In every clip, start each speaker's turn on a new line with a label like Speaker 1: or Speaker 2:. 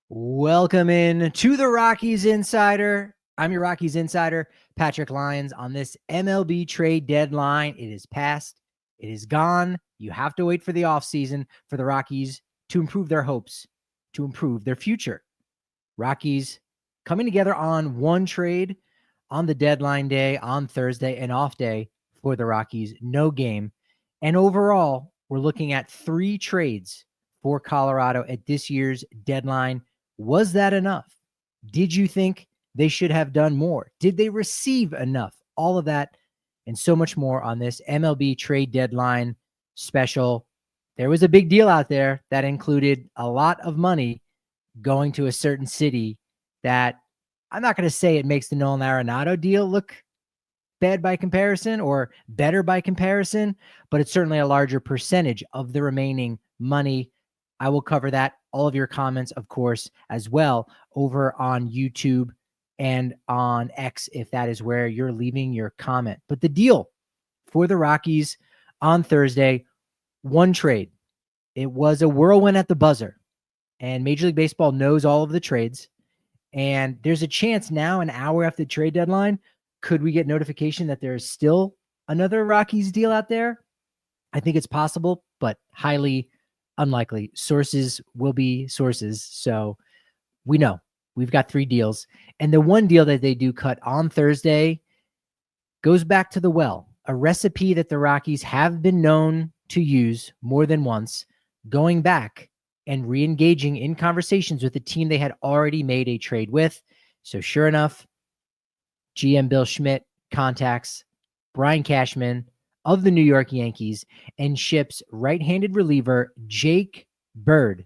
Speaker 1: Welcome in to the Rockies Insider. I'm your Rockies Insider, Patrick Lyons, on this MLB trade deadline. It is past. It is gone. You have to wait for the offseason for the Rockies to improve their hopes, to improve their future. Rockies coming together on one trade on the deadline day on Thursday, an off day for the Rockies, no game. And overall, we're looking at 3 trades for Colorado at this year's deadline. Was that enough? Did you think they should have done more? Did they receive enough? All of that and so much more on this MLB Trade Deadline Special. There was a big deal out there that included a lot of money going to a certain city that I'm not going to say it makes the Nolan Arenado deal look bad by comparison or better by comparison, but it's certainly a larger percentage of the remaining money. I will cover that, all of your comments, of course, as well over on YouTube and on X, if that is where you're leaving your comment. But the deal for the Rockies on Thursday, one trade. It was a whirlwind at the buzzer, and Major League Baseball knows all of the trades. And there's a chance now, an hour after the trade deadline, could we get notification that there's still another Rockies deal out there? I think it's possible, but highly unlikely. Sources will be sources. So we know we've got 3 deals. And the one deal that they do cut on Thursday goes back to the well, a recipe that the Rockies have been known to use more than once, going back and re-engaging in conversations with the team they had already made a trade with. So sure enough, GM Bill Schmidt contacts Brian Cashman of the New York Yankees and ships right-handed reliever Jake Bird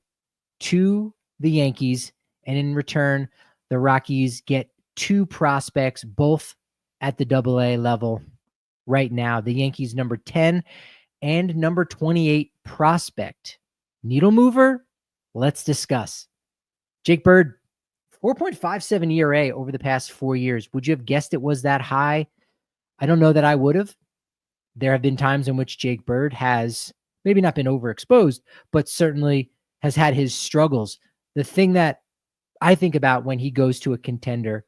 Speaker 1: to the Yankees. And in return, the Rockies get 2 prospects, both at the AA level right now. The Yankees number 10 and number 28 prospect. Needle mover? Let's discuss. Jake Bird, 4.57 ERA over the past 4 years. Would you have guessed it was that high? I don't know that I would have. There have been times in which Jake Bird has maybe not been overexposed, but certainly has had his struggles. The thing that I think about when he goes to a contender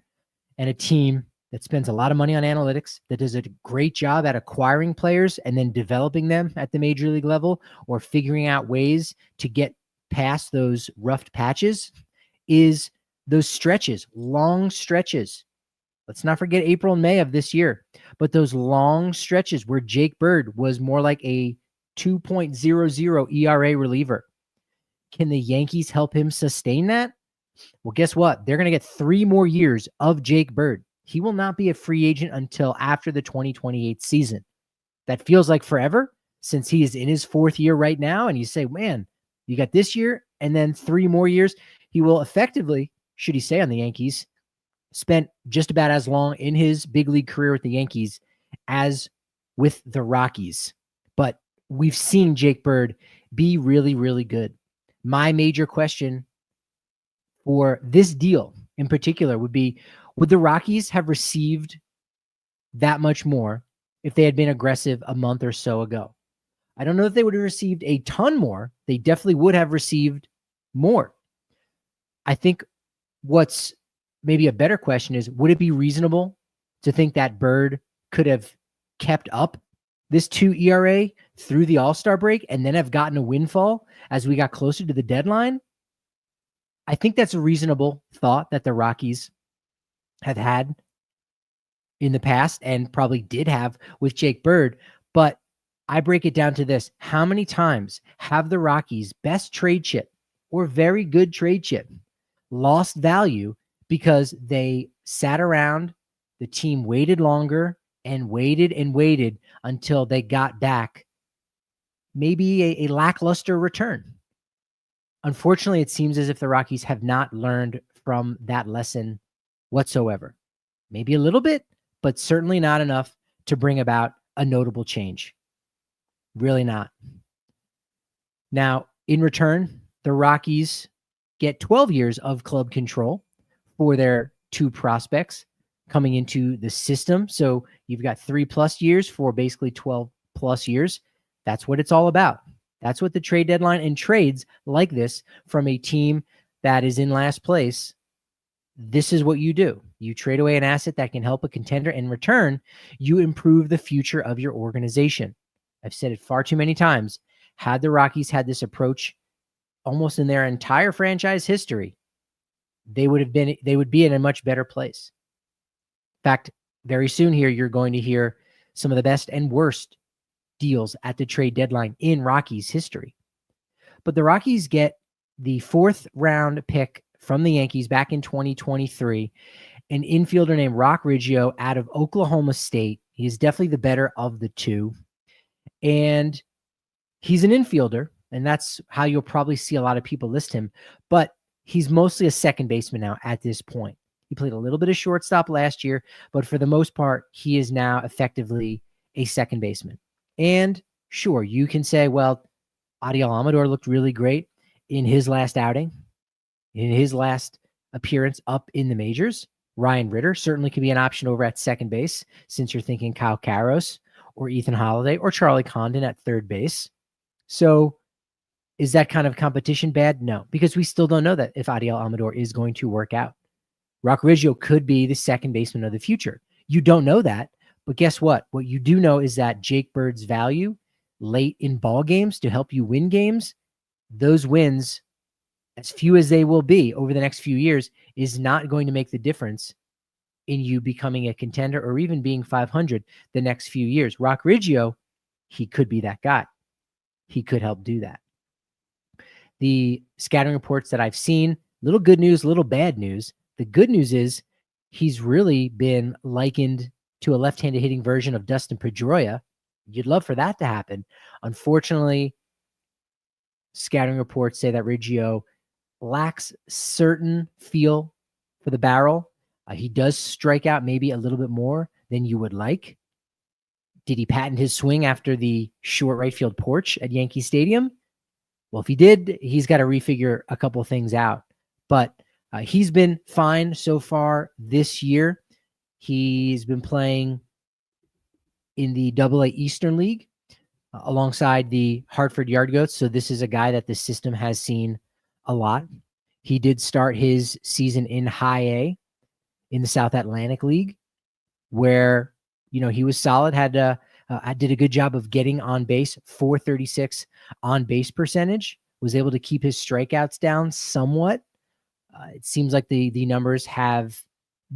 Speaker 1: and a team that spends a lot of money on analytics, that does a great job at acquiring players and then developing them at the major league level or figuring out ways to get past those rough patches, is those stretches, long stretches. Let's not forget April and May of this year, but those long stretches where Jake Bird was more like a 2.00 ERA reliever. Can the Yankees help him sustain that? Well, guess what? They're going to get 3 more years of Jake Bird. He will not be a free agent until after the 2028 season. That feels like forever since he is in his 4th year right now. And you say, man, you got this year and then 3 more years. He will effectively, should he stay on the Yankees, spent just about as long in his big league career with the Yankees as with the Rockies. But we've seen Jake Bird be really, really good. My major question for this deal in particular would be, would the Rockies have received that much more if they had been aggressive a month or so ago? I don't know if they would have received a ton more. They definitely would have received more. I think what's maybe a better question is, would it be reasonable to think that Bird could have kept up this 2 ERA through the All-Star break and then have gotten a windfall as we got closer to the deadline? I think that's a reasonable thought that the Rockies have had in the past and probably did have with Jake Bird. But I break it down to this. How many times have the Rockies' best trade chip or very good trade chip lost value because they sat around, the team waited longer and waited until they got back maybe a lackluster return? Unfortunately, it seems as if the Rockies have not learned from that lesson whatsoever. Maybe a little bit, but certainly not enough to bring about a notable change. Really not. Now, in return, the Rockies get 12 years of club control for their 2 prospects coming into the system. So you've got 3+ years for basically 12+ years. That's what it's all about. That's what the trade deadline and trades like this from a team that is in last place, this is what you do. You trade away an asset that can help a contender. In return, you improve the future of your organization. I've said it far too many times. Had the Rockies had this approach almost in their entire franchise history, they would be in a much better place. In fact, very soon here, you're going to hear some of the best and worst deals at the trade deadline in Rockies history. But the Rockies get the 4th round pick from the Yankees back in 2023, an infielder named Rock Riggio out of Oklahoma State. He is definitely the better of the two. And he's an infielder, and that's how you'll probably see a lot of people list him. But he's mostly a second baseman now at this point. He played a little bit of shortstop last year, but for the most part, he is now effectively a second baseman. And sure, you can say, well, Adiel Amador looked really great in his last outing, in his last appearance up in the majors. Ryan Ritter certainly could be an option over at second base, since you're thinking Kyle Karros or Ethan Holiday or Charlie Condon at third base. So is that kind of competition bad? No, because we still don't know that if Adiel Amador is going to work out. Rock Riggio could be the second baseman of the future. You don't know that, but guess what? What you do know is that Jake Bird's value late in ball games to help you win games, those wins, as few as they will be over the next few years, is not going to make the difference in you becoming a contender or even being 500 the next few years. Rock Riggio, he could be that guy. He could help do that. The scouting reports that I've seen, little good news, little bad news. The good news is he's really been likened to a left-handed hitting version of Dustin Pedroia. You'd love for that to happen. Unfortunately, scouting reports say that Riggio lacks certain feel for the barrel. He does strike out maybe a little bit more than you would like. Did he patent his swing after the short right field porch at Yankee Stadium? Well, if he did, he's got to refigure a couple things out. But he's been fine so far this year. He's been playing in the AA Eastern League alongside the Hartford Yard Goats. So this is a guy that the system has seen a lot. He did start his season in High A in the South Atlantic League, where, you know, he was solid, did a good job of getting on base, 436 on base percentage, was able to keep his strikeouts down somewhat. It seems like the numbers have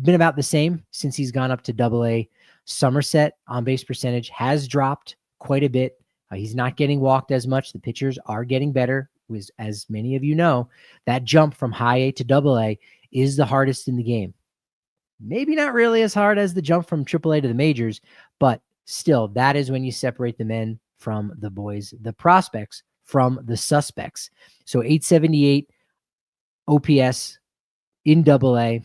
Speaker 1: been about the same since he's gone up to AA. Somerset on base percentage has dropped quite a bit. He's not getting walked as much. The pitchers are getting better. As many of you know, that jump from High A to AA is the hardest in the game. Maybe not really as hard as the jump from AAA to the majors, but still, that is when you separate the men from the boys, the prospects from the suspects. So 878 OPS in AA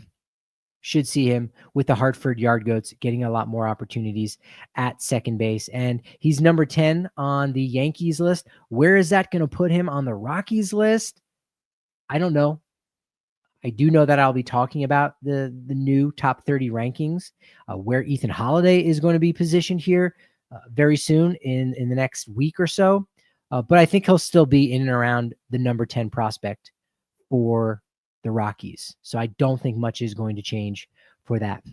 Speaker 1: should see him with the Hartford Yard Goats getting a lot more opportunities at second base. And he's number 10 on the Yankees list. Where is that going to put him on the Rockies list? I don't know. I do know that I'll be talking about the new top 30 rankings, where Ethan Holiday is going to be positioned here very soon in the next week or so. But I think he'll still be in and around the number 10 prospect for the Rockies. So I don't think much is going to change for that.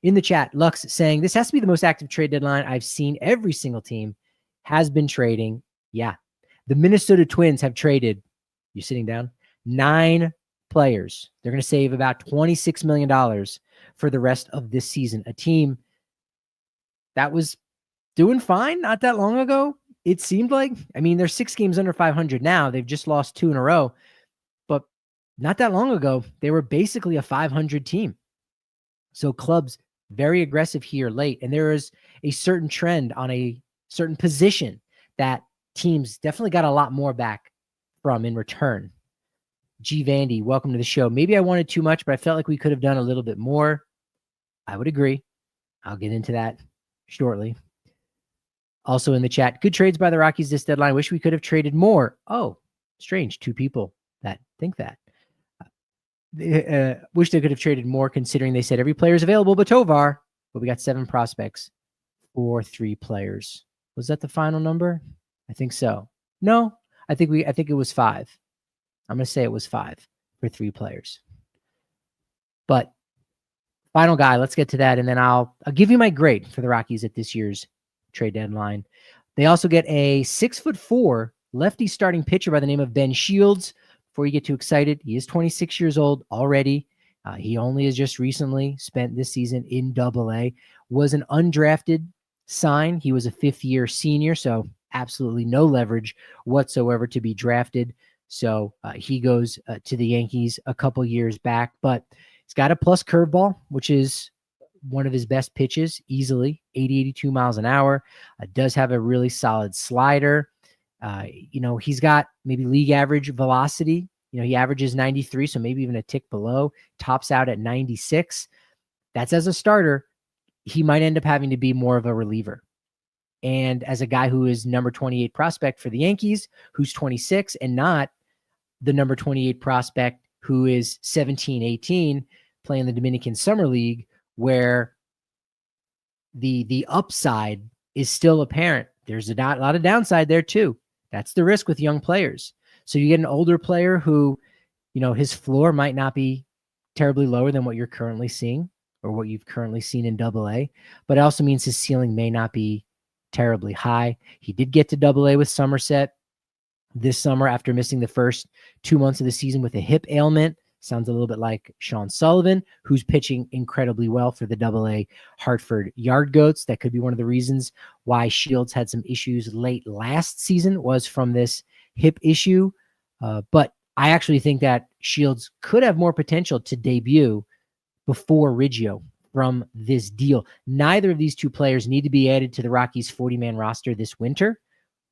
Speaker 1: In the chat, Lux saying, this has to be the most active trade deadline I've seen. Every single team has been trading. Yeah. The Minnesota Twins have traded, you're sitting down, 9 players. They're going to save about $26 million for the rest of this season. A team that was doing fine not that long ago. It seemed like, I mean, they're 6 games under 500 now. They've just lost 2 in a row, but not that long ago, they were basically a 500 team. So clubs very aggressive here late. And there is a certain trend on a certain position that teams definitely got a lot more back from in return. G. Vandy, welcome to the show. Maybe I wanted too much, but I felt like we could have done a little bit more. I would agree. I'll get into that shortly. Also in the chat, good trades by the Rockies this deadline. Wish we could have traded more. Oh, strange. 2 people that think that. Wish they could have traded more considering they said every player is available but Tovar. But we got 7 prospects for 3 players. Was that the final number? I think so. No, I think it was 5. I'm going to say it was 5. for 3 players. But final guy, let's get to that, and then I'll give you my grade for the Rockies at this year's trade deadline. They also get a 6'4" lefty starting pitcher by the name of Ben Shields. Before you get too excited, he is 26 years old already. He only has just recently spent this season in Double-A. Was an undrafted sign. He was a 5th-year senior, so absolutely no leverage whatsoever to be drafted. So he goes to the Yankees a couple years back, but he's got a plus curveball, which is one of his best pitches, easily 82 miles an hour. Does have a really solid slider. He's got maybe league average velocity. He averages 93, so maybe even a tick below, tops out at 96. That's as a starter. He might end up having to be more of a reliever. And as a guy who is number 28 prospect for the Yankees, who's 26 and not the number 28 prospect who is 17, 18, playing the Dominican Summer League, where the upside is still apparent. There's a lot of downside there too. That's the risk with young players. So you get an older player who, his floor might not be terribly lower than what you're currently seeing or what you've currently seen in Double-A, but it also means his ceiling may not be terribly high. He did get to Double-A with Somerset this summer after missing the first 2 months of the season with a hip ailment. Sounds a little bit like Sean Sullivan, who's pitching incredibly well for the Double-A Hartford Yard Goats. That could be one of the reasons why Shields had some issues late last season, was from this hip issue. But I actually think that Shields could have more potential to debut before Riggio from this deal. Neither of these 2 players need to be added to the Rockies 40-man roster this winter,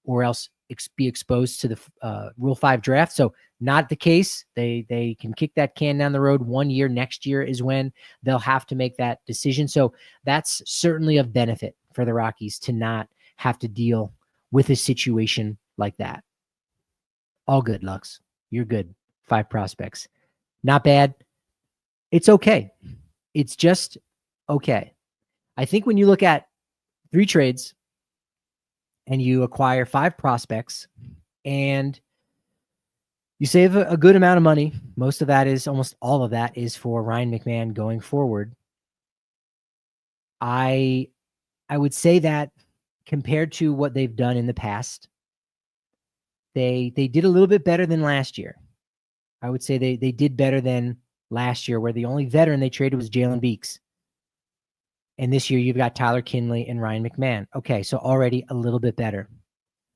Speaker 1: or else be exposed to the Rule 5 draft. So not the case. They can kick that can down the road 1 year. Next year is when they'll have to make that decision. So that's certainly of benefit for the Rockies to not have to deal with a situation like that. All good, Lux. You're good. 5 prospects. Not bad. It's okay. It's just okay. I think when you look at 3 trades and you acquire 5 prospects and you save a good amount of money, most of that is, almost all of that is for Ryan McMahon going forward. I would say that compared to what they've done in the past, they did a little bit better than last year. I would say they did better than last year, where the only veteran they traded was Jalen Beeks. And this year you've got Tyler Kinley and Ryan McMahon. Okay, so already a little bit better.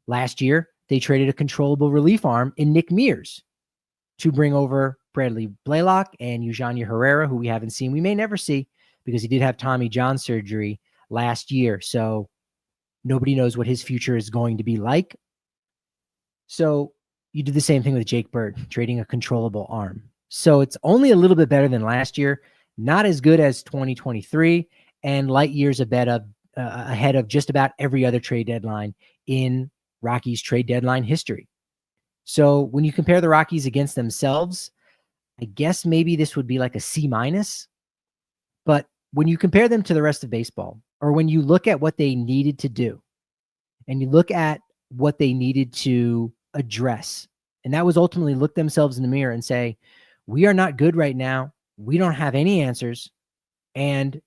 Speaker 1: Last year, they traded a controllable relief arm in Nick Mears to bring over Bradley Blaylock and Eugenia Herrera, who we haven't seen. We may never see, because he did have Tommy John surgery last year. So nobody knows what his future is going to be like. So you did the same thing with Jake Bird, trading a controllable arm. So it's only a little bit better than last year, not as good as 2023, and light years ahead of just about every other trade deadline in Rockies trade deadline history. So when you compare the Rockies against themselves, I guess maybe this would be like a C-. But when you compare them to the rest of baseball, or when you look at what they needed to do, and you look at what they needed to address, and that was ultimately look themselves in the mirror and say, we are not good right now. We don't have any answers. And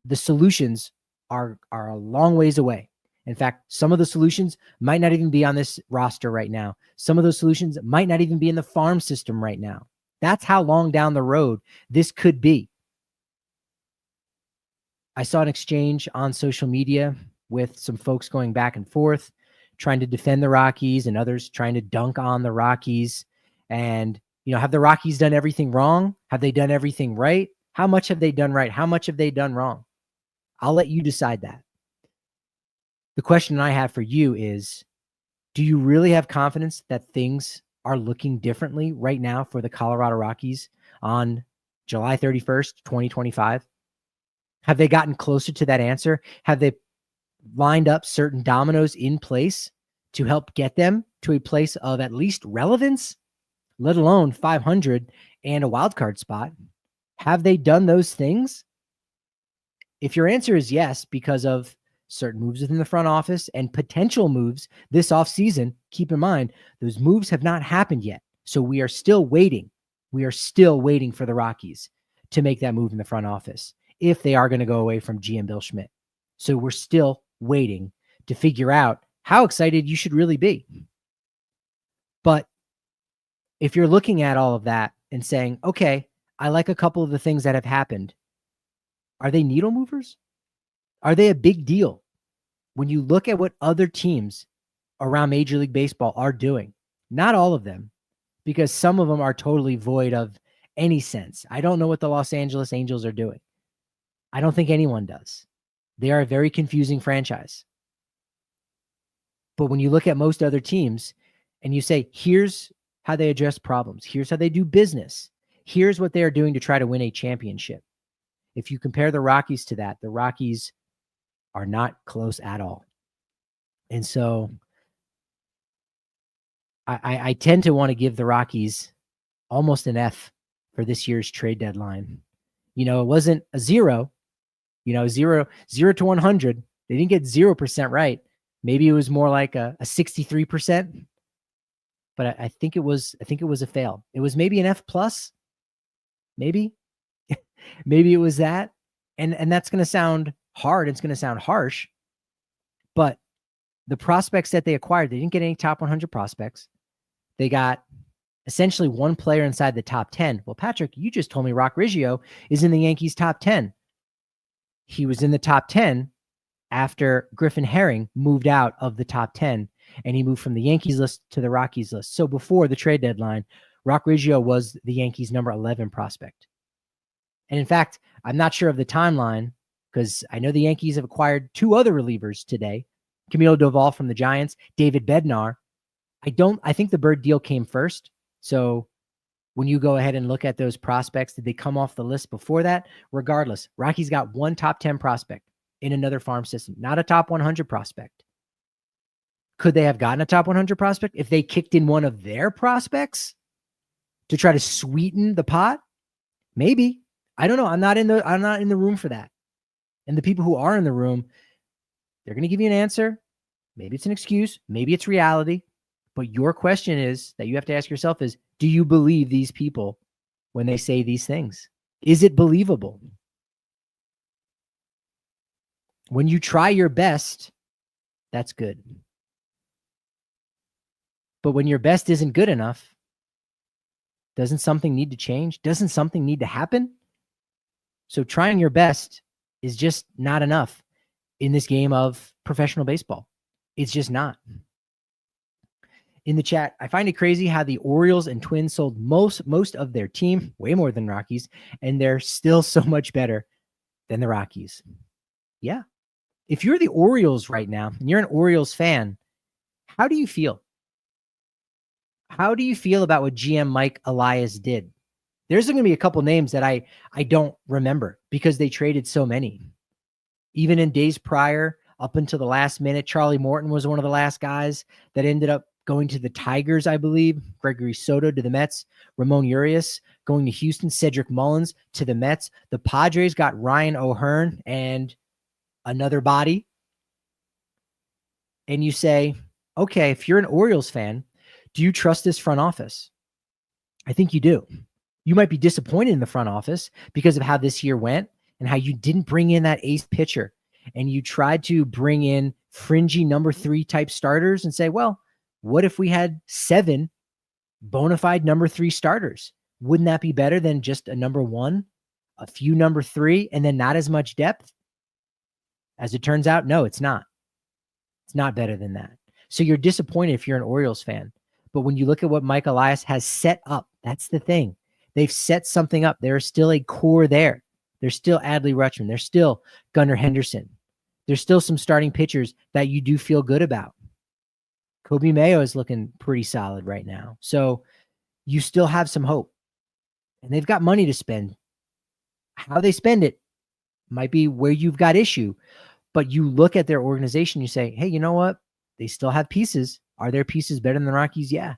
Speaker 1: the solutions are a long ways away. In fact, some of the solutions might not even be on this roster right now. Some of those solutions might not even be in the farm system right now. That's how long down the road this could be. I saw an exchange on social media with some folks going back and forth, trying to defend the Rockies, and others trying to dunk on the Rockies. And, have the Rockies done everything wrong? Have they done everything right? How much have they done right? How much have they done wrong? I'll let you decide that. The question I have for you is, do you really have confidence that things are looking differently right now for the Colorado Rockies on July 31st, 2025? Have they gotten closer to that answer? Have they lined up certain dominoes in place to help get them to a place of at least relevance, let alone 500 and a wild card spot? Have they done those things? If your answer is yes, because of certain moves within the front office and potential moves this offseason, keep in mind, those moves have not happened yet. So we are still waiting. We are still waiting for the Rockies to make that move in the front office if they are going to go away from GM Bill Schmidt. So we're still waiting to figure out how excited you should really be. But if you're looking at all of that and saying, okay, I like a couple of the things that have happened, are they needle movers? Are they a big deal? When you look at what other teams around Major League Baseball are doing, not all of them, because some of them are totally void of any sense. I don't know what the Los Angeles Angels are doing. I don't think anyone does. They are a very confusing franchise. But when you look at most other teams and you say, here's how they address problems, here's how they do business, here's what they are doing to try to win a championship. If you compare the Rockies to that, the Rockies are not close at all. And so I tend to want to give the Rockies almost an F for this year's trade deadline. You know, it wasn't a 0, you know, 0 to 100. They didn't get 0% right. Maybe it was more like a 63%, but I think it was a fail. It was maybe an F plus, maybe, maybe it was that. And that's going to sound hard. It's going to sound harsh, but the prospects that they acquired, they didn't get any top 100 prospects. They got essentially one player inside the top 10. Well, Patrick, you just told me Rock Riggio is in the Yankees top 10. He was in the top 10 after Griffin Herring moved out of the top 10, and he moved from the Yankees list to the Rockies list. So before the trade deadline, Rock Riggio was the Yankees' number 11 prospect. And in fact, I'm not sure of the timeline because I know the Yankees have acquired 2 other relievers today, Camilo Doval from the Giants, David Bednar. I think the Bird deal came first. So when you go ahead and look at those prospects, did they come off the list before that? Regardless, Rockies got one top 10 prospect in another farm system, not a top 100 prospect. Could they have gotten a top 100 prospect if they kicked in one of their prospects to try to sweeten the pot? Maybe. I don't know. I'm not in the room for that. And the people who are in the room, they're going to give you an answer. Maybe it's an excuse. Maybe it's reality. But your question is that you have to ask yourself is, do you believe these people when they say these things? Is it believable? When you try your best, that's good. But when your best isn't good enough, doesn't something need to change? Doesn't something need to happen? So trying your best is just not enough in this game of professional baseball. It's just not. In the chat, I find it crazy how the Orioles and Twins sold most of their team, way more than Rockies, and they're still so much better than the Rockies. Yeah. If you're the Orioles right now and you're an Orioles fan, how do you feel? How do you feel about what GM Mike Elias did? There's going to be a couple names that I don't remember because they traded so many. Even in days prior, up until the last minute, Charlie Morton was one of the last guys that ended up going to the Tigers, I believe. Gregory Soto to the Mets. Ramon Urias going to Houston. Cedric Mullins to the Mets. The Padres got Ryan O'Hearn and another body. And you say, okay, if you're an Orioles fan, do you trust this front office? I think you do. You might be disappointed in the front office because of how this year went and how you didn't bring in that ace pitcher and you tried to bring in fringy number 3 type starters and say, well, what if we had 7 bona fide number 3 starters? Wouldn't that be better than just a number 1, a few number 3, and then not as much depth? As it turns out, no, it's not. It's not better than that. So you're disappointed if you're an Orioles fan. But when you look at what Mike Elias has set up, that's the thing. They've set something up. There's still a core there. There's still Adley Rutschman. There's still Gunnar Henderson. There's still some starting pitchers that you do feel good about. Kobe Mayo is looking pretty solid right now. So you still have some hope. And they've got money to spend. How they spend it might be where you've got issue. But you look at their organization, you say, hey, you know what? They still have pieces. Are their pieces better than the Rockies? Yeah.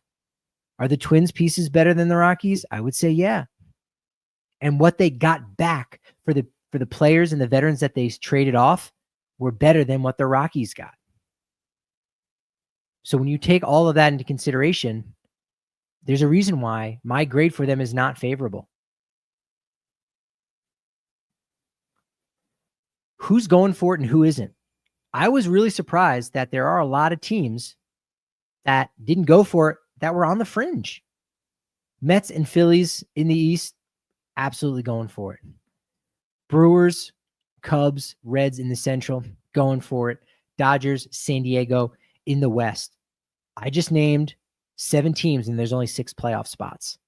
Speaker 1: Are the Twins pieces better than the Rockies? I would say yeah. And what they got back for the players and the veterans that they traded off were better than what the Rockies got. So when you take all of that into consideration, There's a reason why my grade for them is not favorable. Who's going for it and who isn't? I was really surprised that there are a lot of teams that didn't go for it that were on the fringe. Mets and Phillies in the East, absolutely going for it. Brewers, Cubs, Reds in the Central, going for it. Dodgers, San Diego in the West. I just named 7 teams and there's only 6 playoff spots.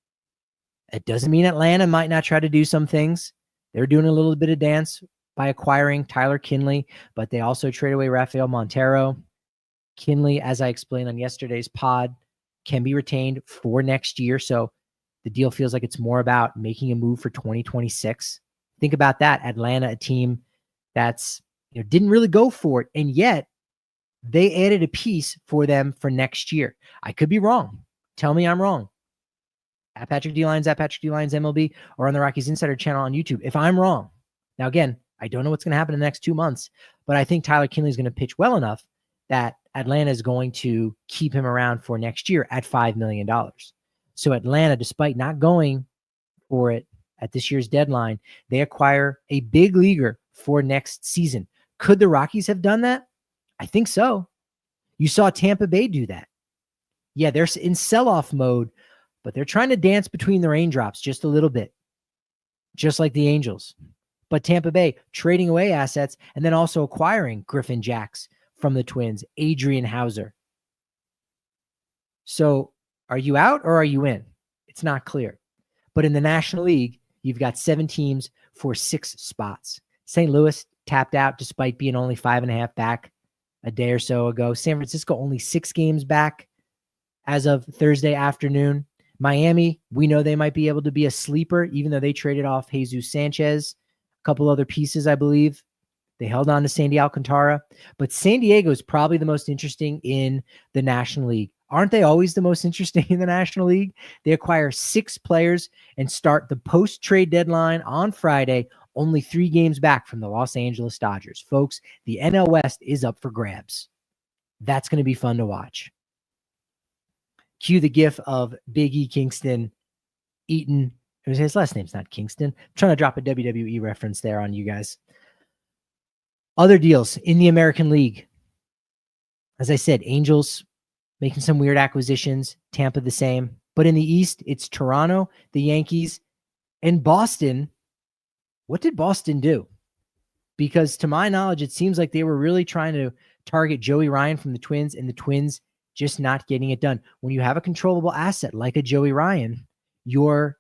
Speaker 1: It doesn't mean Atlanta might not try to do some things. They're doing a little bit of dance by acquiring Tyler Kinley, but they also trade away Rafael Montero. Kinley, as I explained on yesterday's pod, can be retained for next year. So the deal feels like it's more about making a move for 2026. Think about that. Atlanta, a team that's didn't really go for it, and yet they added a piece for them for next year. I could be wrong. Tell me I'm wrong. At Patrick D. Lyons, MLB, or on the Rockies Insider channel on YouTube. If I'm wrong, now again, I don't know what's going to happen in the next 2 months, but I think Tyler Kinley is going to pitch well enough that Atlanta is going to keep him around for next year at $5 million. So Atlanta, despite not going for it at this year's deadline, they acquire a big leaguer for next season. Could the Rockies have done that? I think so. You saw Tampa Bay do that. Yeah, they're in sell-off mode, but they're trying to dance between the raindrops just a little bit, just like the Angels. But Tampa Bay trading away assets and then also acquiring Griffin Jacks from the Twins, Adrian Hauser. So are you out or are you in? It's not clear. But in the National League, you've got 7 teams for 6 spots. St. Louis tapped out despite being only 5.5 back a day or so ago. San Francisco only 6 games back as of Thursday afternoon. Miami, we know they might be able to be a sleeper, even though they traded off Jesus Sanchez, a couple other pieces, I believe. They held on to Sandy Alcantara. But San Diego is probably the most interesting in the National League. Aren't they always the most interesting in the National League? They acquire 6 players and start the post-trade deadline on Friday, only 3 games back from the Los Angeles Dodgers. Folks, the NL West is up for grabs. That's going to be fun to watch. Cue the gif of Big E Kingston eating. His last name's not Kingston. I'm trying to drop a WWE reference there on you guys. Other deals in the American League. As I said, Angels making some weird acquisitions. Tampa the same. But in the East, it's Toronto, the Yankees, and Boston. What did Boston do? Because to my knowledge, it seems like they were really trying to target Joey Ryan from the Twins, and the Twins just not getting it done. When you have a controllable asset like a Joey Ryan, your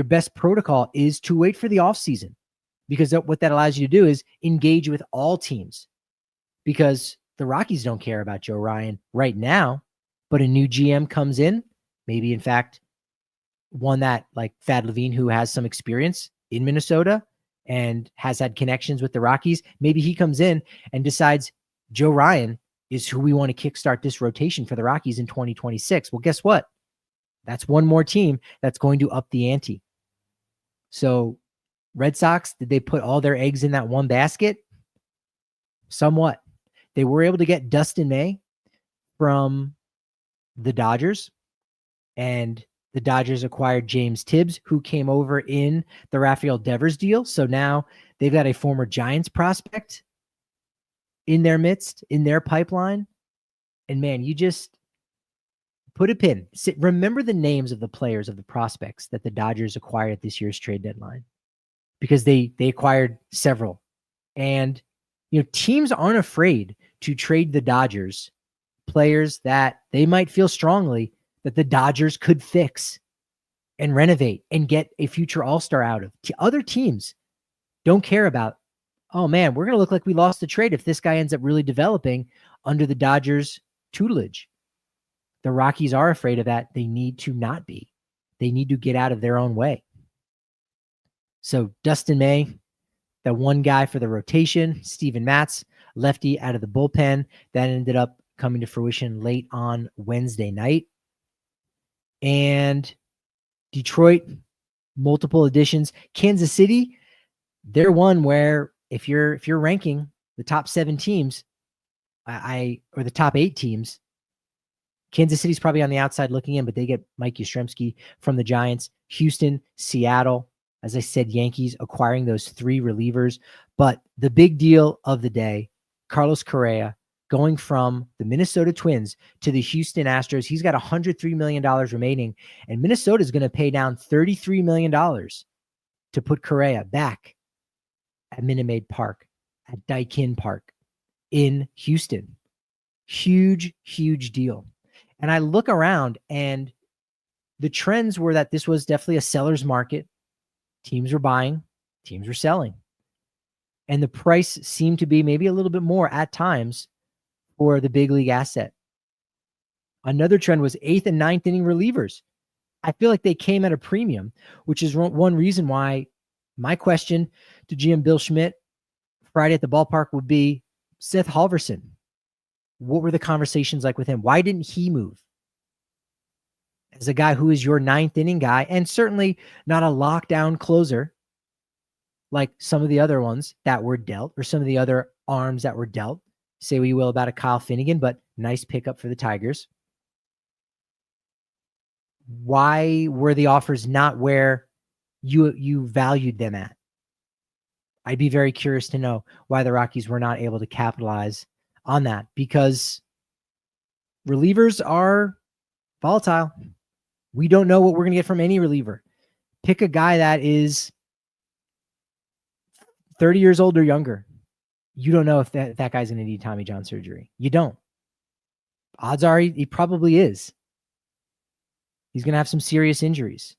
Speaker 1: best protocol is to wait for the offseason, because what that allows you to do is engage with all teams, because the Rockies don't care about Joe Ryan right now, but a new GM comes in, maybe in fact one that like Thad Levine, who has some experience in Minnesota and has had connections with the Rockies. Maybe he comes in and decides Joe Ryan is who we want to kickstart this rotation for the Rockies in 2026. Well, guess what? That's one more team that's going to up the ante. So Red Sox, did they put all their eggs in that one basket? Somewhat. They were able to get Dustin May from the Dodgers, and the Dodgers acquired James Tibbs, who came over in the Rafael Devers deal. So now they've got a former Giants prospect in their midst, in their pipeline. And man, you just put a pin. Remember the names of the players, of the prospects that the Dodgers acquired at this year's trade deadline, because they acquired several. And teams aren't afraid to trade the Dodgers players that they might feel strongly that the Dodgers could fix and renovate and get a future all-star out of. Other teams don't care about, oh man, we're going to look like we lost the trade if this guy ends up really developing under the Dodgers tutelage. The Rockies are afraid of that. They need to not be. They need to get out of their own way. So Dustin May, the one guy for the rotation, Steven Matz, lefty out of the bullpen, that ended up coming to fruition late on Wednesday night. And Detroit, multiple additions. Kansas City, they're one where if you're ranking the top 7 teams, or the top 8 teams, Kansas City's probably on the outside looking in, but they get Mike Yastrzemski from the Giants. Houston, Seattle, as I said, Yankees acquiring those 3 relievers. But the big deal of the day, Carlos Correa going from the Minnesota Twins to the Houston Astros. He's got $103 million remaining, and Minnesota is going to pay down $33 million to put Correa back at Minute Maid Park, at Daikin Park in Houston. Huge, huge deal. And I look around, and the trends were that this was definitely a seller's market. Teams were buying, teams were selling. And the price seemed to be maybe a little bit more at times for the big league asset. Another trend was 8th and 9th inning relievers. I feel like they came at a premium, which is one reason why my question to GM Bill Schmidt Friday at the ballpark would be Seth Halverson. What were the conversations like with him? Why didn't he move? As a guy who is your 9th inning guy, and certainly not a lockdown closer like some of the other ones that were dealt, or some of the other arms that were dealt. Say what you will about a Kyle Finnegan, but nice pickup for the Tigers. Why were the offers not where you valued them at? I'd be very curious to know why the Rockies were not able to capitalize on that, because relievers are volatile. We don't know what we're going to get from any reliever. Pick a guy that is 30 years old or younger. You don't know if that guy's going to need Tommy John surgery. You don't. Odds are he probably is. He's going to have some serious injuries.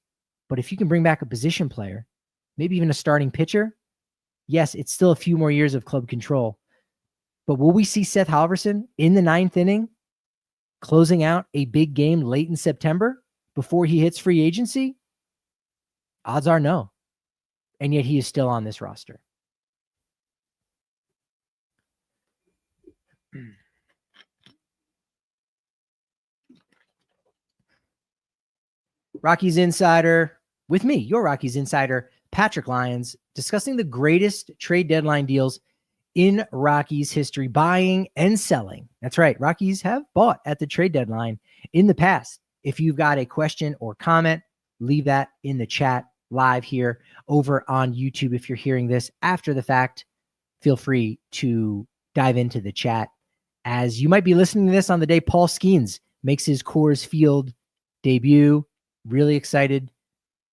Speaker 1: But if you can bring back a position player, maybe even a starting pitcher, yes, it's still a few more years of club control. But will we see Seth Halverson in the 9th inning closing out a big game late in September before he hits free agency? Odds are no. And yet he is still on this roster. Rockies Insider with me, your Rockies Insider, Patrick Lyons, discussing the greatest trade deadline deals in Rockies history, buying and selling. That's right. Rockies have bought at the trade deadline in the past. If you've got a question or comment, leave that in the chat live here over on YouTube. If you're hearing this after the fact, feel free to dive into the chat, as you might be listening to this on the day Paul Skeens makes his Coors Field debut. Really excited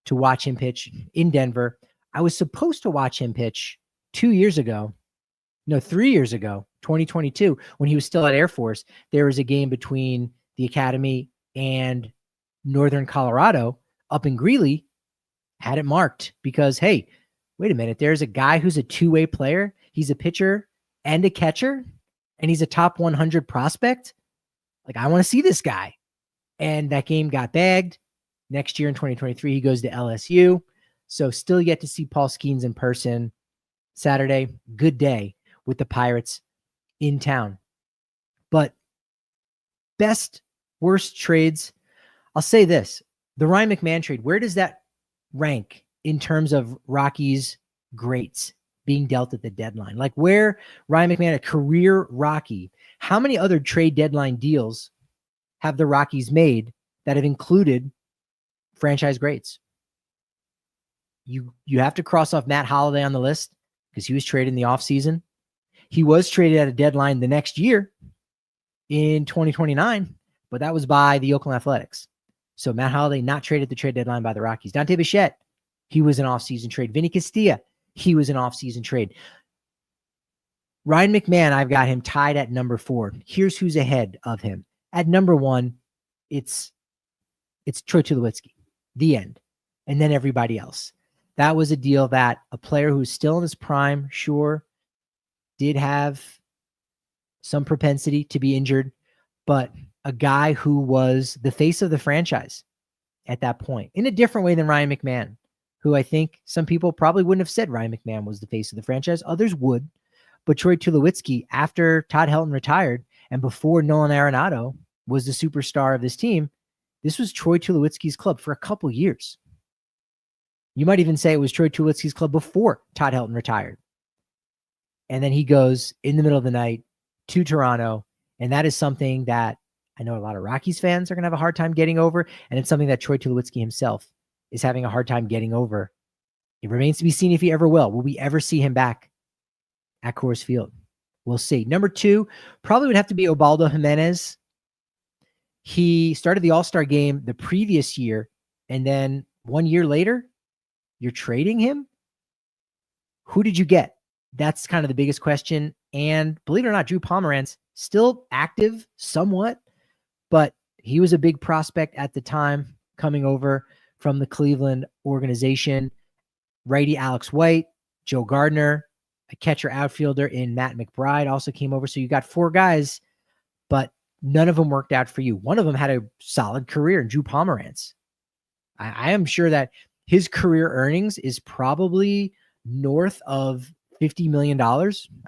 Speaker 1: to watch him pitch in Denver. I was supposed to watch him pitch 3 years ago, 2022, when he was still at Air Force. There was a game between the Academy and Northern Colorado up in Greeley. Had it marked because, hey, wait a minute, there's a guy who's a two-way player. He's a pitcher and a catcher, and he's a top 100 prospect. Like, I want to see this guy. And that game got bagged. Next year in 2023, he goes to LSU. So still yet to see Paul Skeens in person. Saturday, good day with the Pirates in town. But best, worst trades, I'll say this. The Ryan McMahon trade, where does that rank in terms of Rockies greats being dealt at the deadline? Like, where Ryan McMahon, a career Rocky, how many other trade deadline deals have the Rockies made that have included franchise greats? You have to cross off Matt Holliday on the list because he was traded in the offseason. He was traded at a deadline the next year in 2029, but that was by the Oakland Athletics. So Matt Holliday not traded at the trade deadline by the Rockies. Dante Bichette, he was an offseason trade. Vinny Castilla, he was an offseason trade. Ryan McMahon, I've got him tied at number 4. Here's who's ahead of him. At number 1, it's Troy Tulowitzki. The end. And then everybody else. That was a deal that a player who's still in his prime, sure, did have some propensity to be injured, but a guy who was the face of the franchise at that point in a different way than Ryan McMahon, who I think some people probably wouldn't have said Ryan McMahon was the face of the franchise. Others would. But Troy Tulowitzki, after Todd Helton retired and before Nolan Arenado was the superstar of this team, this was Troy Tulowitzki's club for a couple years. You might even say it was Troy Tulowitzki's club before Todd Helton retired. And then he goes in the middle of the night to Toronto. And that is something that I know a lot of Rockies fans are going to have a hard time getting over, and it's something that Troy Tulowitzki himself is having a hard time getting over. It remains to be seen if he ever will. Will we ever see him back at Coors Field? We'll see. Number 2 probably would have to be Ubaldo Jimenez. He started the All-Star game the previous year, and then 1 year later, you're trading him? Who did you get? That's kind of the biggest question. And believe it or not, Drew Pomeranz still active somewhat, but he was a big prospect at the time coming over from the Cleveland organization. Righty Alex White, Joe Gardner, a catcher outfielder in Matt McBride also came over. So you got 4 guys, but none of them worked out for you. One of them had a solid career in Drew Pomeranz. I am sure that his career earnings is probably north of $50 million.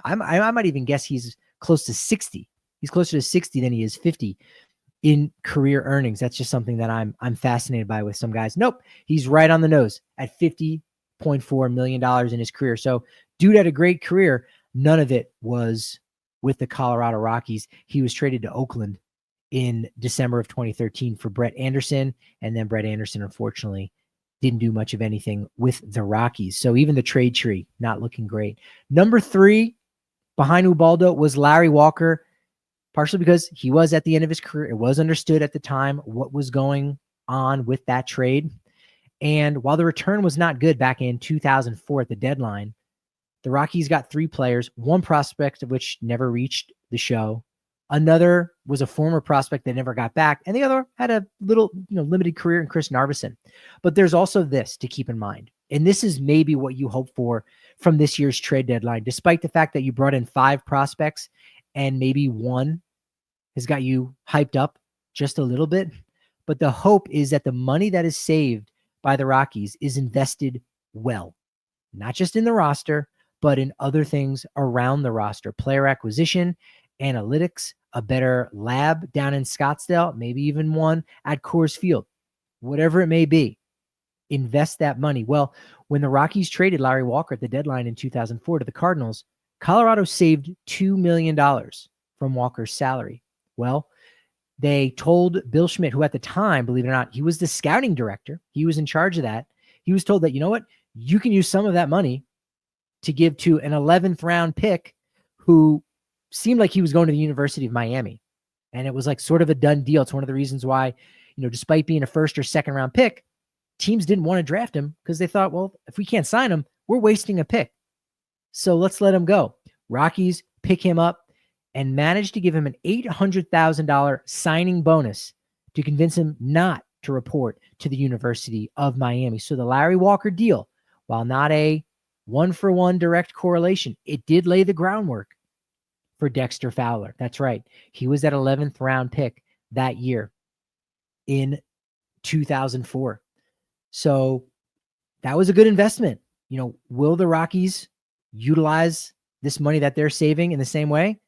Speaker 1: I might even guess he's close to 60. He's closer to 60 than he is 50 in career earnings. That's just something that I'm fascinated by with some guys. Nope. He's right on the nose at $50.4 million in his career. So dude had a great career. None of it was with the Colorado Rockies. He was traded to Oakland in December of 2013 for Brett Anderson. And then Brett Anderson, unfortunately, didn't do much of anything with the Rockies. So even the trade tree, not looking great. Number 3 behind Ubaldo was Larry Walker, partially because he was at the end of his career. It was understood at the time what was going on with that trade. And while the return was not good back in 2004 at the deadline, the Rockies got 3 players, one prospect of which never reached the show. Another was a former prospect that never got back. And the other had a little, limited career in Chris Narveson. But there's also this to keep in mind. And this is maybe what you hope for from this year's trade deadline, despite the fact that you brought in 5 prospects and maybe one has got you hyped up just a little bit. But the hope is that the money that is saved by the Rockies is invested well, not just in the roster, but in other things around the roster, player acquisition, analytics, a better lab down in Scottsdale, maybe even one at Coors Field, whatever it may be. Invest that money. Well, when the Rockies traded Larry Walker at the deadline in 2004 to the Cardinals, Colorado saved $2 million from Walker's salary. Well, they told Bill Schmidt, who at the time, believe it or not, he was the scouting director. He was in charge of that. He was told that, you know what, you can use some of that money to give to an 11th round pick who seemed like he was going to the University of Miami. And it was like sort of a done deal. It's one of the reasons why, despite being a 1st or 2nd round pick, teams didn't want to draft him because they thought, well, if we can't sign him, we're wasting a pick. So let's let him go. Rockies pick him up and managed to give him an $800,000 signing bonus to convince him not to report to the University of Miami. So the Larry Walker deal, while not a 1-for-1 direct correlation, it did lay the groundwork for Dexter Fowler. That's right. He was that 11th round pick that year in 2004. So that was a good investment. Will the Rockies utilize this money that they're saving in the same way?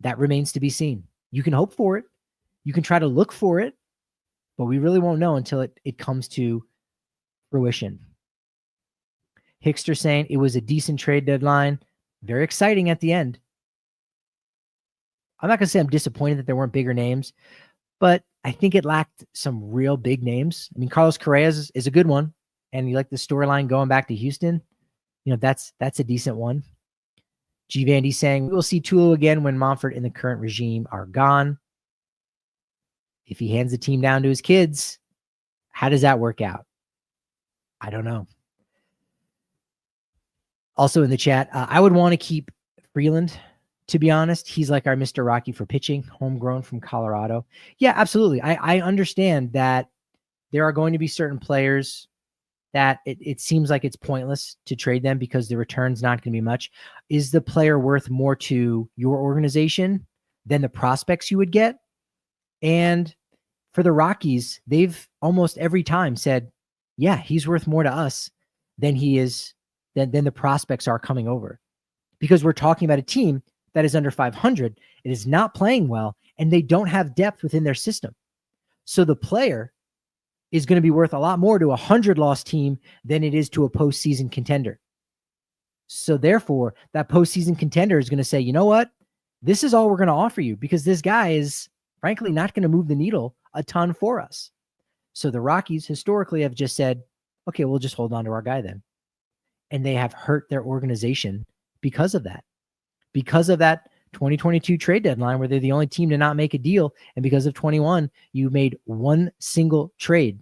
Speaker 1: That remains to be seen. You can hope for it. You can try to look for it, but we really won't know until it comes to fruition. Hickster saying it was a decent trade deadline. Very exciting at the end. I'm not going to say I'm disappointed that there weren't bigger names, but I think it lacked some real big names. I mean, Carlos Correa is a good one. And you like the storyline going back to Houston. That's a decent one. G. Vandy saying, we will see Tulo again when Monfort and the current regime are gone. If he hands the team down to his kids, how does that work out? I don't know. Also in the chat, I would want to keep Freeland, to be honest. He's like our Mr. Rocky for pitching, homegrown from Colorado. Yeah, absolutely. I understand that there are going to be certain players that it seems like it's pointless to trade them because the return's not going to be much. Is the player worth more to your organization than the prospects you would get? And for the Rockies, they've almost every time said, yeah, he's worth more to us than he is, than the prospects are coming over. Because we're talking about a team that is under 500. It is not playing well, and they don't have depth within their system. So the player is going to be worth a lot more to a 100-loss team than it is to a postseason contender. So therefore, that postseason contender is going to say, you know what? This is all we're going to offer you because this guy is frankly, not going to move the needle a ton for us. So the Rockies historically have just said, okay, we'll just hold on to our guy then. And they have hurt their organization because of that. Because of that 2022 trade deadline where they're the only team to not make a deal. And because of 21, you made one single trade.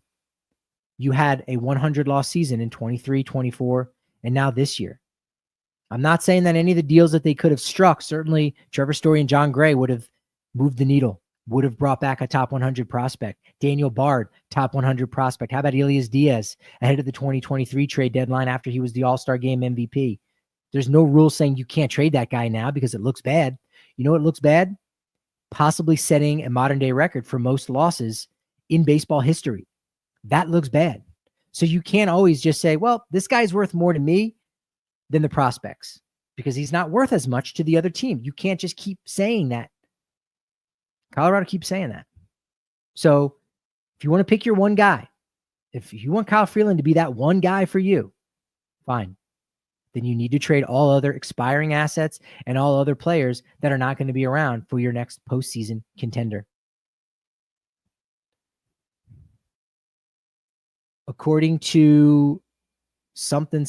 Speaker 1: You had a 100-loss season in 23, 24, and now this year. I'm not saying that any of the deals that they could have struck, certainly Trevor Story and John Gray would have moved the needle, would have brought back a top 100 prospect. Daniel Bard, top 100 prospect. How about Elias Diaz ahead of the 2023 trade deadline after he was the All-Star Game MVP? There's no rule saying you can't trade that guy now because it looks bad. You know what looks bad? Possibly setting a modern-day record for most losses in baseball history. That looks bad. So you can't always just say, well, this guy's worth more to me than the prospects because he's not worth as much to the other team. You can't just keep saying that. Colorado keeps saying that. So if you want to pick your one guy, if you want Kyle Freeland to be that one guy for you, fine. Then you need to trade all other expiring assets and all other players that are not going to be around for your next postseason contender. According to something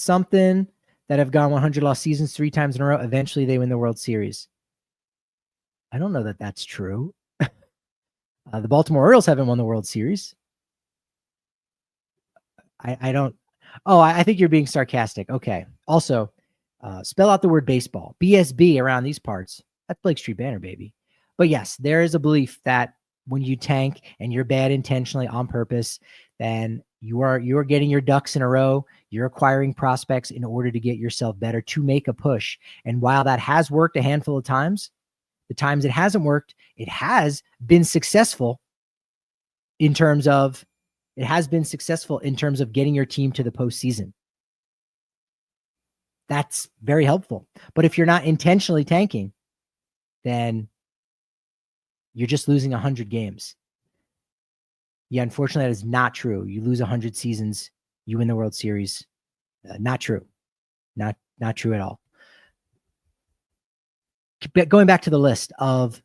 Speaker 1: that have gone 100-loss seasons 3 times in a row, eventually they win the World Series. I don't know that that's true. The Baltimore Orioles haven't won the World Series. I don't. Oh, I think you're being sarcastic. Okay. Also, spell out the word baseball. BSB around these parts. That's Blake Street Banner, baby. But yes, there is a belief that when you tank and you're bad intentionally on purpose, then you are getting your ducks in a row. You're acquiring prospects in order to get yourself better, to make a push. And while that has worked a handful of times, the times it hasn't worked, it has been successful in terms of getting your team to the postseason. That's very helpful. But if you're not intentionally tanking, then you're just losing 100 games. Yeah, unfortunately, that is not true. You lose 100 seasons, you win the World Series. Not true. Not true at all. Going back to the list of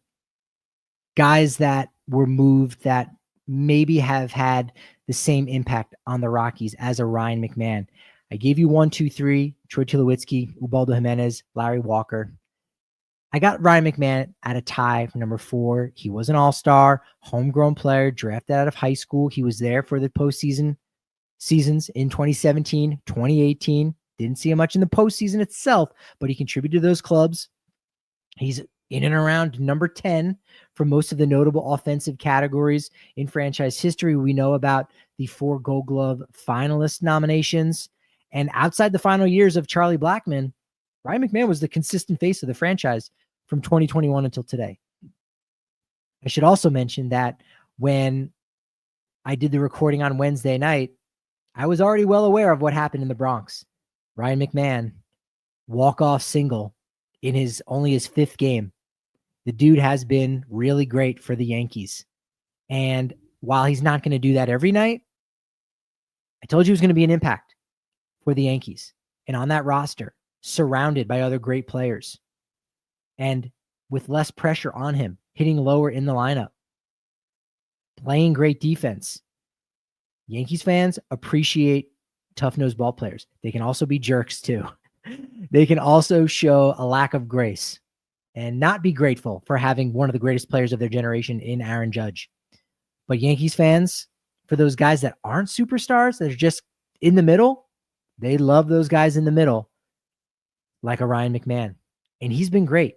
Speaker 1: guys that were moved that maybe have had the same impact on the Rockies as a Ryan McMahon. I gave you 1, 2, 3, Troy Tulowitzki, Ubaldo Jimenez, Larry Walker. I got Ryan McMahon at a tie for number 4. He was an all-star, homegrown player, drafted out of high school. He was there for the postseason seasons in 2017, 2018. Didn't see him much in the postseason itself, but he contributed to those clubs. He's in and around number 10 for most of the notable offensive categories in franchise history. We know about the 4 Gold Glove finalist nominations. And outside the final years of Charlie Blackmon, Ryan McMahon was the consistent face of the franchise from 2021 until today. I should also mention that when I did the recording on Wednesday night, I was already well aware of what happened in the Bronx. Ryan McMahon, walk-off single in only his 5th game. The dude has been really great for the Yankees. And while he's not going to do that every night, I told you he was going to be an impact for the Yankees. And on that roster, surrounded by other great players and with less pressure on him, hitting lower in the lineup, playing great defense. Yankees fans appreciate tough-nosed ball players. They can also be jerks too. They can also show a lack of grace and not be grateful for having one of the greatest players of their generation in Aaron Judge. But Yankees fans, for those guys that aren't superstars, that are just in the middle, they love those guys in the middle, like a Ryan McMahon. And he's been great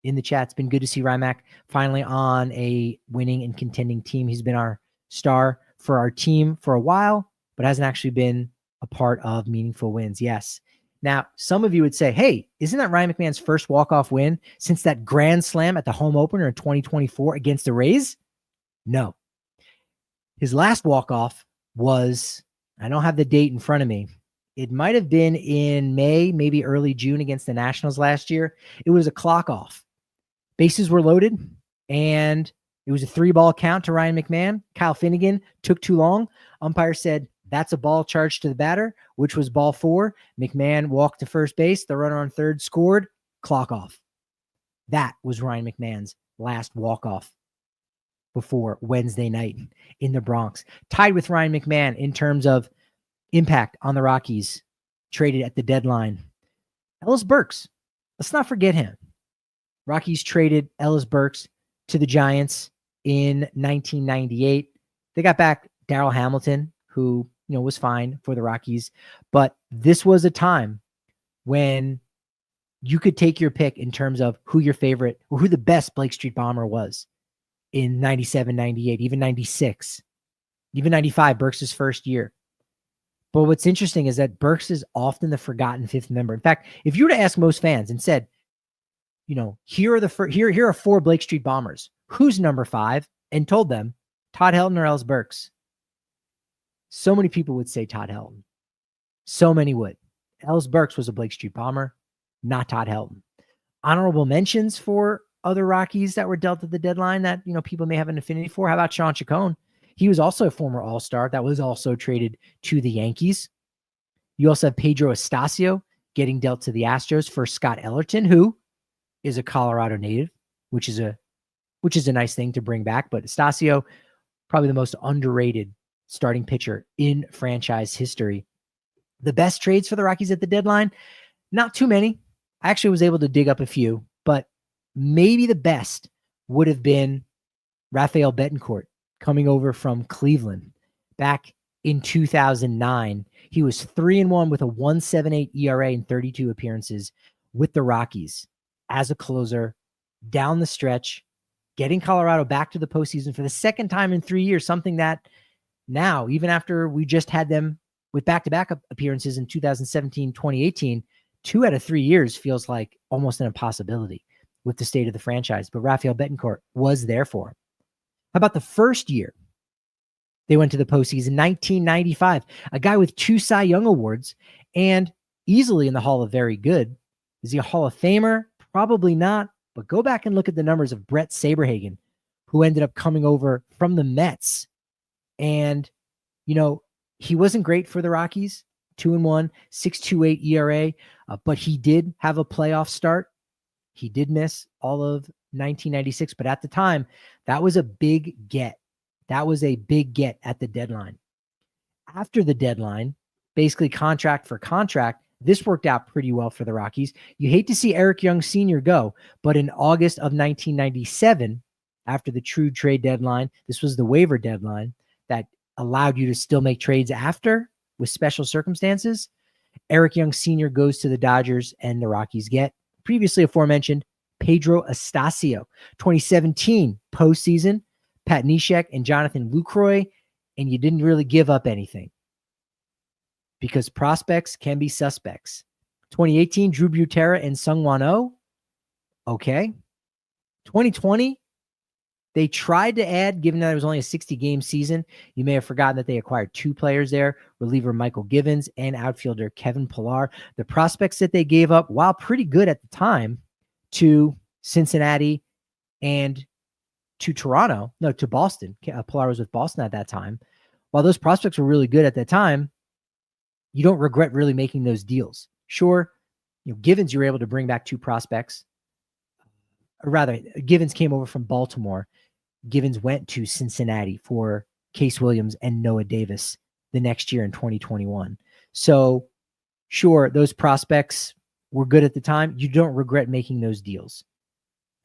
Speaker 1: in the chat. It's been good to see Rymac finally on a winning and contending team. He's been our star for our team for a while, but hasn't actually been a part of meaningful wins. Yes. Now, some of you would say, hey, isn't that Ryan McMahon's first walk-off win since that grand slam at the home opener in 2024 against the Rays? No. His last walk-off was, I don't have the date in front of me. It might have been in May, maybe early June against the Nationals last year. It was a clock off. Bases were loaded, and it was a 3-ball count to Ryan McMahon. Kyle Finnegan took too long. Umpire said, that's a ball charged to the batter, which was ball 4. McMahon walked to first base. The runner on third scored. Clock off. That was Ryan McMahon's last walk-off before Wednesday night in the Bronx. Tied with Ryan McMahon in terms of impact on the Rockies, traded at the deadline. Ellis Burks. Let's not forget him. Rockies traded Ellis Burks to the Giants in 1998. They got back Darryl Hamilton, who was fine for the Rockies. But this was a time when you could take your pick in terms of who your favorite or who the best Blake Street bomber was in 97, 98, even 96, even 95, Burks' first year. But what's interesting is that Burks is often the forgotten fifth member. In fact, if you were to ask most fans and said, here are 4 Blake Street bombers, who's number 5? And told them Todd Helton or Ellis Burks, so many people would say Todd Helton. So many would. Ellis Burks was a Blake Street bomber, not Todd Helton. Honorable mentions for other Rockies that were dealt at the deadline that people may have an affinity for. How about Sean Chacon? He was also a former All-Star that was also traded to the Yankees. You also have Pedro Estacio getting dealt to the Astros for Scott Ellerton, who is a Colorado native, which is a nice thing to bring back. But Estacio, probably the most underrated starting pitcher in franchise history. The best trades for the Rockies at the deadline, not too many. I actually was able to dig up a few, but maybe the best would have been Rafael Betancourt coming over from Cleveland back in 2009. He was 3-1 with a 1.78 ERA in 32 appearances with the Rockies as a closer down the stretch, getting Colorado back to the postseason for the second time in 3 years, something that now, even after we just had them with back-to-back appearances in 2017, 2018, 2 out of 3 years feels like almost an impossibility with the state of the franchise. But Rafael Betancourt was there for him. How about the first year they went to the postseason, 1995, a guy with 2 Cy Young awards and easily in the Hall of Very Good. Is he a Hall of Famer? Probably not, but go back and look at the numbers of Brett Saberhagen, who ended up coming over from the Mets. And, he wasn't great for the Rockies, 2-1, 6.28 ERA, but he did have a playoff start. He did miss all of 1996, but at the time, that was a big get. That was a big get at the deadline. After the deadline, basically contract for contract, this worked out pretty well for the Rockies. You hate to see Eric Young Sr. go, but in August of 1997, after the true trade deadline, this was the waiver deadline that allowed you to still make trades after with special circumstances. Eric Young Sr. goes to the Dodgers and the Rockies get previously aforementioned Pedro Estacio. 2017 postseason, Pat Neshek and Jonathan Lucroy, and you didn't really give up anything because prospects can be suspects. 2018, Drew Butera and Sungwon Oh. Okay. 2020, they tried to add, given that it was only a 60-game season, you may have forgotten that they acquired 2 players there, reliever Michael Givens and outfielder Kevin Pillar. The prospects that they gave up, while pretty good at the time, to Cincinnati and to Boston. Pillar was with Boston at that time. While those prospects were really good at that time, you don't regret really making those deals. Sure, Givens, you were able to bring back 2 prospects. Or rather, Givens came over from Baltimore. Givens went to Cincinnati for Case Williams and Noah Davis the next year in 2021. So, sure, those prospects were good at the time. You don't regret making those deals.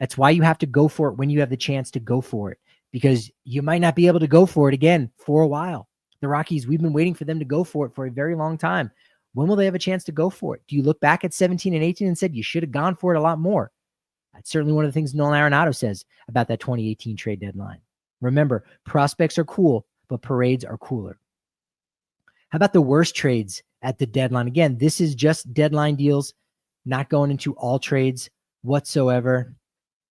Speaker 1: That's why you have to go for it when you have the chance to go for it, because you might not be able to go for it again for a while. The Rockies, we've been waiting for them to go for it for a very long time. When will they have a chance to go for it? Do you look back at 17 and 18 and said you should have gone for it a lot more? That's certainly one of the things Nolan Arenado says about that 2018 trade deadline. Remember, prospects are cool, but parades are cooler. How about the worst trades at the deadline? Again, this is just deadline deals, not going into all trades whatsoever.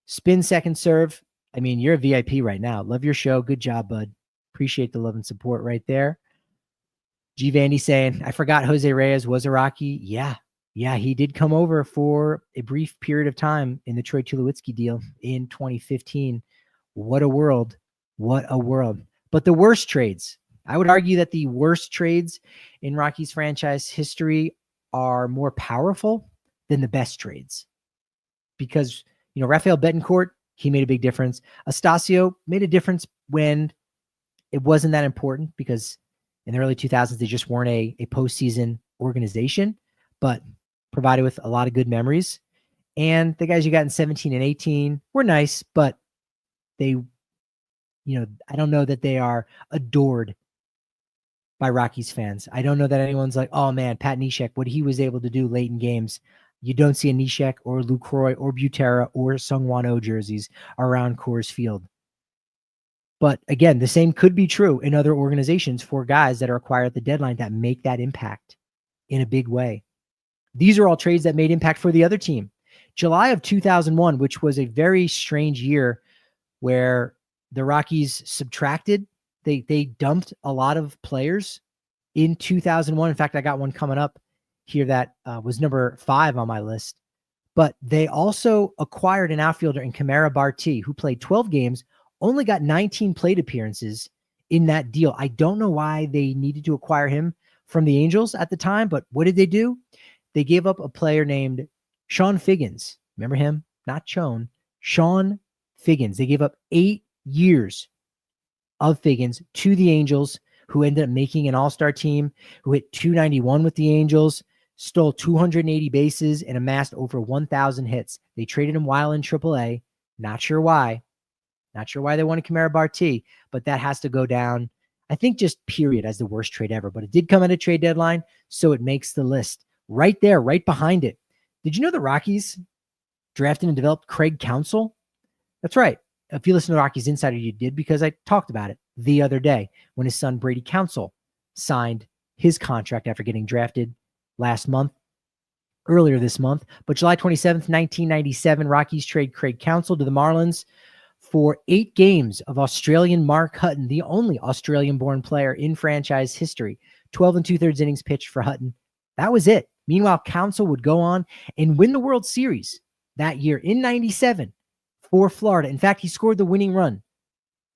Speaker 1: Spin second serve. I mean, you're a VIP right now. Love your show. Good job, bud. Appreciate the love and support right there. G. Vandy saying, I forgot Jose Reyes was a Rocky. Yeah, he did come over for a brief period of time in the Troy Tulowitzki deal in 2015. What a world. What a world. But the worst trades, I would argue that the worst trades in Rockies franchise history are more powerful than the best trades. Because, Rafael Betancourt He made a big difference. Astacio made a difference when it wasn't that important because in the early 2000s, they just weren't a postseason organization, but provided with a lot of good memories. And the guys you got in 17 and 18 were nice, but they, I don't know that they are adored by Rockies fans. I don't know that anyone's like, oh man, Pat Neshek, what he was able to do late in games. You don't see a Neshek or Lucroy or Butera or Sungwon Oh jerseys around Coors Field. But again, the same could be true in other organizations for guys that are acquired at the deadline that make that impact in a big way. These are all trades that made impact for the other team. July of 2001, which was a very strange year where the Rockies subtracted. They dumped a lot of players in 2001. In fact, I got one coming up here that was number 5 on my list. But they also acquired an outfielder in Kamara Barti, who played 12 games, only got 19 plate appearances in that deal. I don't know why they needed to acquire him from the Angels at the time, but what did they do? They gave up a player named Sean Figgins. Remember him? Not Chone. Sean Figgins. They gave up 8 years of Figgins to the Angels, who ended up making an all-star team, who hit .291 with the Angels, stole 280 bases, and amassed over 1,000 hits. They traded him while in AAA. Not sure why. Not sure why they wanted Kamara Barti, but that has to go down, I think, just period, as the worst trade ever. But it did come at a trade deadline, so it makes the list. Right there, right behind it. Did you know the Rockies drafted and developed Craig Counsell? That's right. If you listen to Rockies Insider, you did, because I talked about it the other day when his son Brady Counsell signed his contract after getting drafted earlier this month. But July 27th, 1997, Rockies trade Craig Counsell to the Marlins for 8 games of Australian Mark Hutton, the only Australian-born player in franchise history. 12 2/3 innings pitched for Hutton. That was it. Meanwhile, Counsell would go on and win the World Series that year in 97 for Florida. In fact, he scored the winning run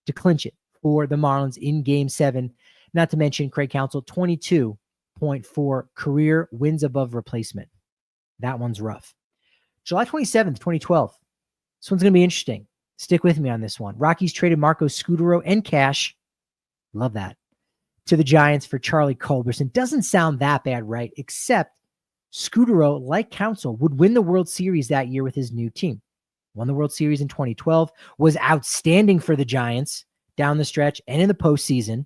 Speaker 1: to clinch it for the Marlins in Game 7. Not to mention Craig Counsell, 22.4 career wins above replacement. That one's rough. July 27th, 2012. This one's going to be interesting. Stick with me on this one. Rockies traded Marco Scutaro and cash. Love that. To the Giants for Charlie Culberson. Doesn't sound that bad, right? Except Scutaro, like Counsell, would win the World Series that year with his new team. Won the World Series in 2012. Was outstanding for the Giants down the stretch and in the postseason.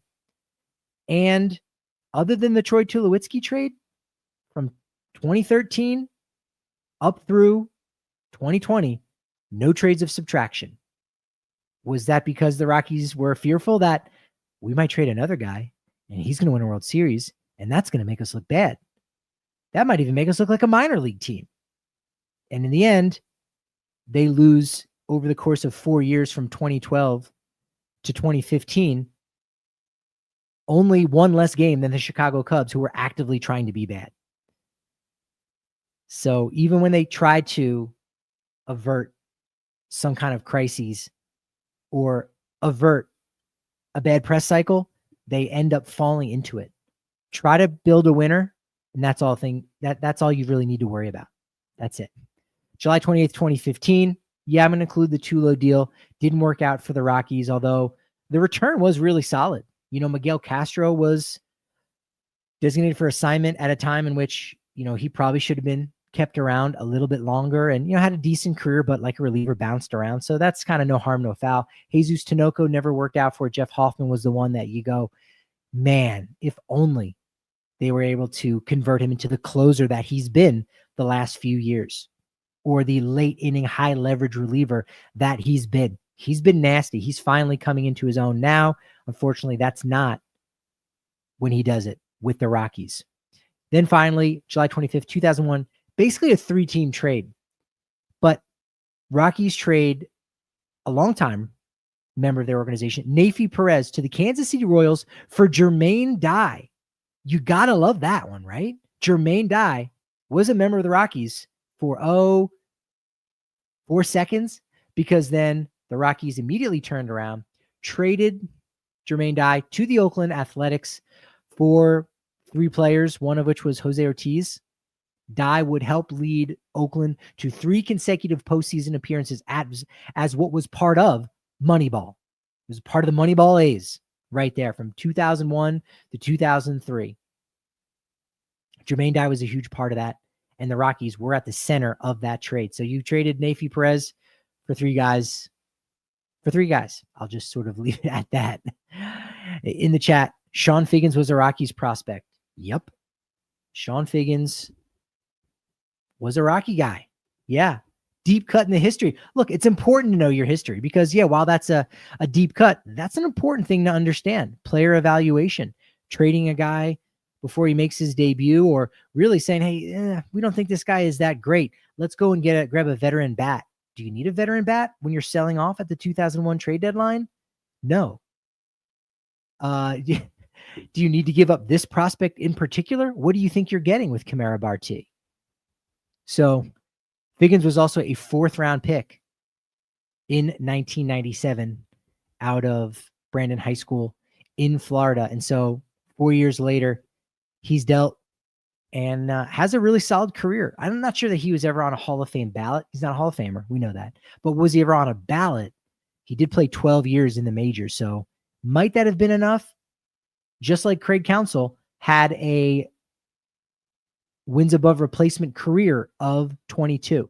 Speaker 1: And other than the Troy Tulowitzki trade from 2013 up through 2020, no trades of subtraction. Was that because the Rockies were fearful that we might trade another guy and he's going to win a World Series and that's going to make us look bad? That might even make us look like a minor league team. And in the end, they lose over the course of 4 years from 2012 to 2015, only one less game than the Chicago Cubs, who were actively trying to be bad. So even when they tried to avert some kind of crises or avert a bad press cycle, they end up falling into it. Try to build a winner, and that's all you really need to worry about. That's it. July 28th, 2015. Yeah, I'm going to include the Tulo deal. Didn't work out for the Rockies, although the return was really solid. Miguel Castro was designated for assignment at a time in which, he probably should have been kept around a little bit longer and, had a decent career, but like a reliever bounced around. So that's kind of no harm, no foul. Jesus Tinoco never worked out for it. Jeff Hoffman was the one that you go, man, if only they were able to convert him into the closer that he's been the last few years, or the late inning high leverage reliever that he's been. He's been nasty. He's finally coming into his own now. Unfortunately, that's not when he does it with the Rockies. Then finally, July 25th, 2001, basically a 3-team trade. But Rockies trade a long-time member of their organization, Nafi Perez, to the Kansas City Royals for Jermaine Dye. You got to love that one, right? Jermaine Dye was a member of the Rockies for 4 seconds, because then the Rockies immediately turned around, traded Jermaine Dye to the Oakland Athletics for 3 players, one of which was Jose Ortiz. Dye would help lead Oakland to 3 consecutive postseason appearances as what was part of Moneyball. It was part of the Moneyball A's right there from 2001 to 2003. Jermaine Dye was a huge part of that, and the Rockies were at the center of that trade. So you traded Neifi Perez for 3 guys. I'll just sort of leave it at that. In the chat, Sean Figgins was a Rockies prospect. Yep. Sean Figgins was a Rocky guy. Yeah. Deep cut in the history. Look, it's important to know your history because, while that's a deep cut, that's an important thing to understand. Player evaluation, trading a guy before he makes his debut, or really saying, hey, we don't think this guy is that great. Let's go and grab a veteran bat. Do you need a veteran bat when you're selling off at the 2001 trade deadline? No. Do you need to give up this prospect in particular? What do you think you're getting with Kamara Barti? So Figgins was also a 4th-round pick in 1997 out of Brandon High School in Florida. And so 4 years later, he's dealt and has a really solid career. I'm not sure that he was ever on a Hall of Fame ballot. He's not a Hall of Famer. We know that. But was he ever on a ballot? He did play 12 years in the majors. So might that have been enough? Just like Craig Counsell had a wins above replacement career of 22.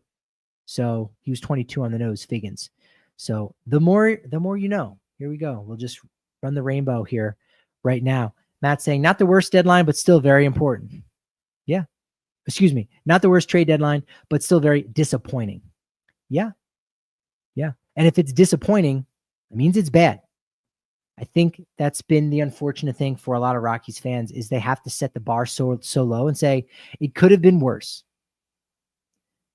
Speaker 1: So he was 22 on the nose, Figgins. So the more you know. Here we go. We'll just run the rainbow here right now. Matt saying, not the worst deadline, but still very important. Yeah. Excuse me. Not the worst trade deadline, but still very disappointing. Yeah. Yeah. And if it's disappointing, it means it's bad. I think that's been the unfortunate thing for a lot of Rockies fans is they have to set the bar so low and say it could have been worse.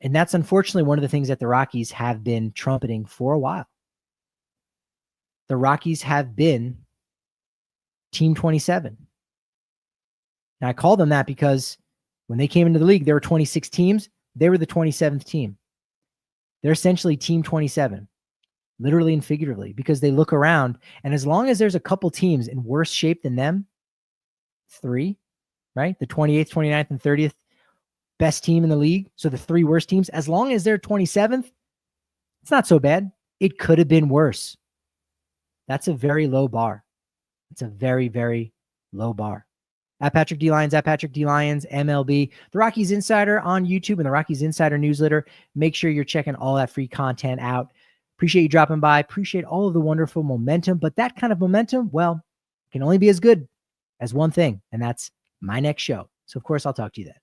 Speaker 1: And that's unfortunately one of the things that the Rockies have been trumpeting for a while. The Rockies have been Team 27. Now I call them that because when they came into the league, there were 26 teams. They were the 27th team. They're essentially Team 27. Literally and figuratively, because they look around, and as long as there's a couple teams in worse shape than them, 3, right? The 28th, 29th, and 30th best team in the league. So the 3 worst teams, as long as they're 27th, it's not so bad. It could have been worse. That's a very low bar. It's a very, very low bar. At Patrick D. Lyons, at Patrick D. Lyons, MLB, the Rockies Insider on YouTube and the Rockies Insider newsletter. Make sure you're checking all that free content out. Appreciate you dropping by. Appreciate all of the wonderful momentum. But that kind of momentum, well, can only be as good as one thing, and that's my next show. So, of course, I'll talk to you then.